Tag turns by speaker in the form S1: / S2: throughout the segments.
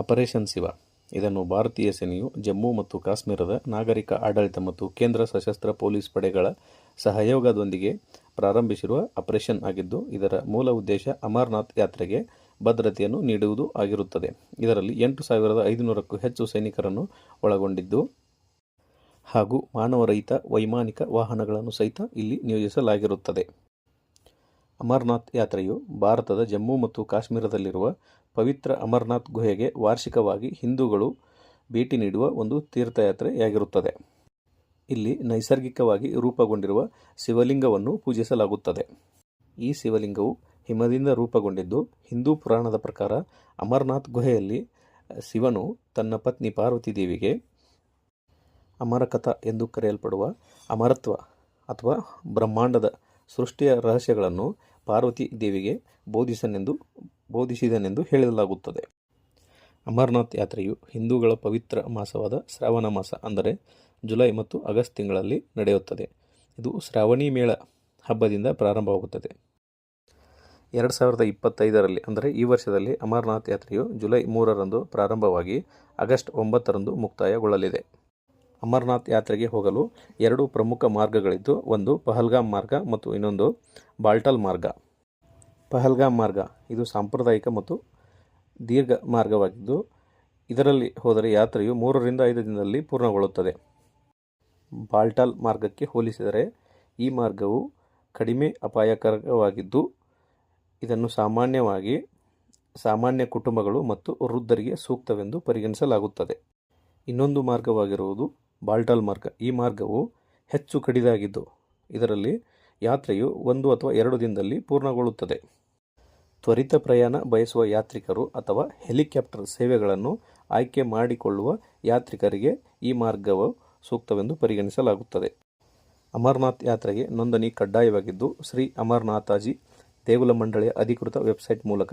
S1: Operation Shiva ಇದನ್ನು ಭಾರತೀಯ ಸೇನೆಯು ಜಮ್ಮು ಮತ್ತು ಕಾಶ್ಮೀರದ ನಾಗರಿಕ ಆಡಳಿತ ಮತ್ತು ಕೇಂದ್ರ ಸಶಸ್ತ್ರ ಪೊಲೀಸ್ ಪಡೆಗಳ ಸಹಯೋಗದೊಂದಿಗೆ ಪ್ರಾರಂಭಿಸಿರುವ ಆಪರೇಷನ್ ಆಗಿದ್ದು, ಇದರ ಮೂಲ ಉದ್ದೇಶ ಅಮರನಾಥ್ ಯಾತ್ರೆಗೆ ಭದ್ರತೆಯನ್ನು ನೀಡುವುದು ಆಗಿರುತ್ತದೆ. ಇದರಲ್ಲಿ 8,500ಕ್ಕೂ ಹೆಚ್ಚು ಸೈನಿಕರನ್ನು ಒಳಗೊಂಡಿದ್ದು ಹಾಗೂ ಮಾನವರಹಿತ ವೈಮಾನಿಕ ವಾಹನಗಳನ್ನು ಸಹಿತ ಇಲ್ಲಿ ನಿಯೋಜಿಸಲಾಗಿರುತ್ತದೆ. ಅಮರನಾಥ್ ಯಾತ್ರೆಯು ಭಾರತದ ಜಮ್ಮು ಮತ್ತು ಕಾಶ್ಮೀರದಲ್ಲಿರುವ ಪವಿತ್ರ ಅಮರನಾಥ್ ಗುಹೆಗೆ ವಾರ್ಷಿಕವಾಗಿ ಹಿಂದೂಗಳು ಭೇಟಿ ನೀಡುವ ಒಂದು ತೀರ್ಥಯಾತ್ರೆಯಾಗಿರುತ್ತದೆ. ಇಲ್ಲಿ ನೈಸರ್ಗಿಕವಾಗಿ ರೂಪುಗೊಂಡಿರುವ ಶಿವಲಿಂಗವನ್ನು ಪೂಜಿಸಲಾಗುತ್ತದೆ. ಈ ಶಿವಲಿಂಗವು ಹಿಮದಿಂದ ರೂಪುಗೊಂಡಿದ್ದು, ಹಿಂದೂ ಪುರಾಣದ ಪ್ರಕಾರ ಅಮರನಾಥ್ ಗುಹೆಯಲ್ಲಿ ಶಿವನು ತನ್ನ ಪತ್ನಿ ಪಾರ್ವತಿ ದೇವಿಗೆ ಅಮರಕಥಾ ಎಂದು ಕರೆಯಲ್ಪಡುವ ಅಮರತ್ವ ಅಥವಾ ಬ್ರಹ್ಮಾಂಡದ ಸೃಷ್ಟಿಯ ರಹಸ್ಯಗಳನ್ನು ಪಾರ್ವತಿ ದೇವಿಗೆ ಬೋಧಿಸಿದನೆಂದು ಹೇಳಲಾಗುತ್ತದೆ. ಅಮರನಾಥ್ ಯಾತ್ರೆಯು ಹಿಂದೂಗಳ ಪವಿತ್ರ ಮಾಸವಾದ ಶ್ರಾವಣ ಮಾಸ ಅಂದರೆ ಜುಲೈ ಮತ್ತು ಆಗಸ್ಟ್ ತಿಂಗಳಲ್ಲಿ ನಡೆಯುತ್ತದೆ. ಇದು ಶ್ರಾವಣಿ ಮೇಳ ಹಬ್ಬದಿಂದ ಪ್ರಾರಂಭವಾಗುತ್ತದೆ. 2025ರಲ್ಲಿ ಅಂದರೆ ಈ ವರ್ಷದಲ್ಲಿ ಅಮರನಾಥ್ ಯಾತ್ರೆಯು ಜುಲೈ 3ರಂದು ಪ್ರಾರಂಭವಾಗಿ ಆಗಸ್ಟ್ 9ರಂದು ಮುಕ್ತಾಯಗೊಳ್ಳಲಿದೆ. ಅಮರನಾಥ್ ಯಾತ್ರೆಗೆ ಹೋಗಲು 2 ಪ್ರಮುಖ ಮಾರ್ಗಗಳಿದ್ದು, ಒಂದು ಪಹಲ್ಗಾಮ್ ಮಾರ್ಗ ಮತ್ತು ಇನ್ನೊಂದು ಬಾಲ್ಟಾಲ್ ಮಾರ್ಗ. ಪಹಲ್ಗಾಮ್ ಮಾರ್ಗ ಇದು ಸಾಂಪ್ರದಾಯಿಕ ಮತ್ತು ದೀರ್ಘ ಮಾರ್ಗವಾಗಿದ್ದು, ಇದರಲ್ಲಿ ಹೋದರೆ ಯಾತ್ರೆಯು 3ರಿಂದ 5 ದಿನದಲ್ಲಿ ಪೂರ್ಣಗೊಳ್ಳುತ್ತದೆ. ಬಾಲ್ಟಾಲ್ ಮಾರ್ಗಕ್ಕೆ ಹೋಲಿಸಿದರೆ ಈ ಮಾರ್ಗವು ಕಡಿಮೆ ಅಪಾಯಕರವಾಗಿದ್ದು, ಇದನ್ನು ಸಾಮಾನ್ಯ ಕುಟುಂಬಗಳು ಮತ್ತು ವೃದ್ಧರಿಗೆ ಸೂಕ್ತವೆಂದು ಪರಿಗಣಿಸಲಾಗುತ್ತದೆ. ಇನ್ನೊಂದು ಮಾರ್ಗವಾಗಿರುವುದು ಬಾಲ್ಟಾಲ್ ಮಾರ್ಗ. ಈ ಮಾರ್ಗವು ಹೆಚ್ಚು ಕಡಿದಾಗಿದ್ದು, ಇದರಲ್ಲಿ ಯಾತ್ರೆಯು 1 ಅಥವಾ 2 ದಿನದಲ್ಲಿ ಪೂರ್ಣಗೊಳ್ಳುತ್ತದೆ. ತ್ವರಿತ ಪ್ರಯಾಣ ಬಯಸುವ ಯಾತ್ರಿಕರು ಅಥವಾ ಹೆಲಿಕಾಪ್ಟರ್ ಸೇವೆಗಳನ್ನು ಆಯ್ಕೆ ಮಾಡಿಕೊಳ್ಳುವ ಯಾತ್ರಿಕರಿಗೆ ಈ ಮಾರ್ಗವು ಸೂಕ್ತವೆಂದು ಪರಿಗಣಿಸಲಾಗುತ್ತದೆ. ಅಮರನಾಥ್ ಯಾತ್ರೆಗೆ ನೋಂದಣಿ ಕಡ್ಡಾಯವಾಗಿದ್ದು, ಶ್ರೀ ಅಮರನಾಥಜಿ ದೇಗುಲ ಮಂಡಳಿಯ ಅಧಿಕೃತ ವೆಬ್ಸೈಟ್ ಮೂಲಕ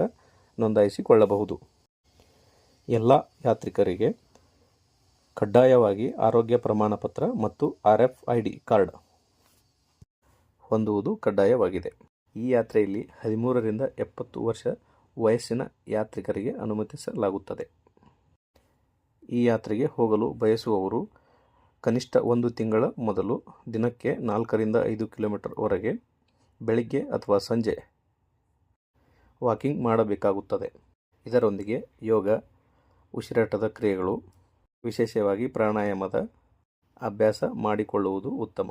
S1: ನೋಂದಾಯಿಸಿಕೊಳ್ಳಬಹುದು. ಎಲ್ಲ ಯಾತ್ರಿಕರಿಗೆ ಕಡ್ಡಾಯವಾಗಿ ಆರೋಗ್ಯ ಪ್ರಮಾಣ ಪತ್ರ ಮತ್ತು RFID ಕಾರ್ಡ್ ಹೊಂದುವುದು ಕಡ್ಡಾಯವಾಗಿದೆ. ಈ ಯಾತ್ರೆಯಲ್ಲಿ 13ರಿಂದ 70 ವರ್ಷ ವಯಸ್ಸಿನ ಯಾತ್ರಿಕರಿಗೆ ಅನುಮತಿಸಲಾಗುತ್ತದೆ. ಈ ಯಾತ್ರೆಗೆ ಹೋಗಲು ಬಯಸುವವರು ಕನಿಷ್ಠ 1 ತಿಂಗಳ ಮೊದಲು ದಿನಕ್ಕೆ 4ರಿಂದ 5 ಕಿಲೋಮೀಟರ್ ವರೆಗೆ ಬೆಳಿಗ್ಗೆ ಅಥವಾ ಸಂಜೆ ವಾಕಿಂಗ್ ಮಾಡಬೇಕಾಗುತ್ತದೆ. ಇದರೊಂದಿಗೆ ಯೋಗ, ಉಸಿರಾಟದ ಕ್ರಿಯೆಗಳು, ವಿಶೇಷವಾಗಿ ಪ್ರಾಣಾಯಾಮದ ಅಭ್ಯಾಸ ಮಾಡಿಕೊಳ್ಳುವುದು ಉತ್ತಮ.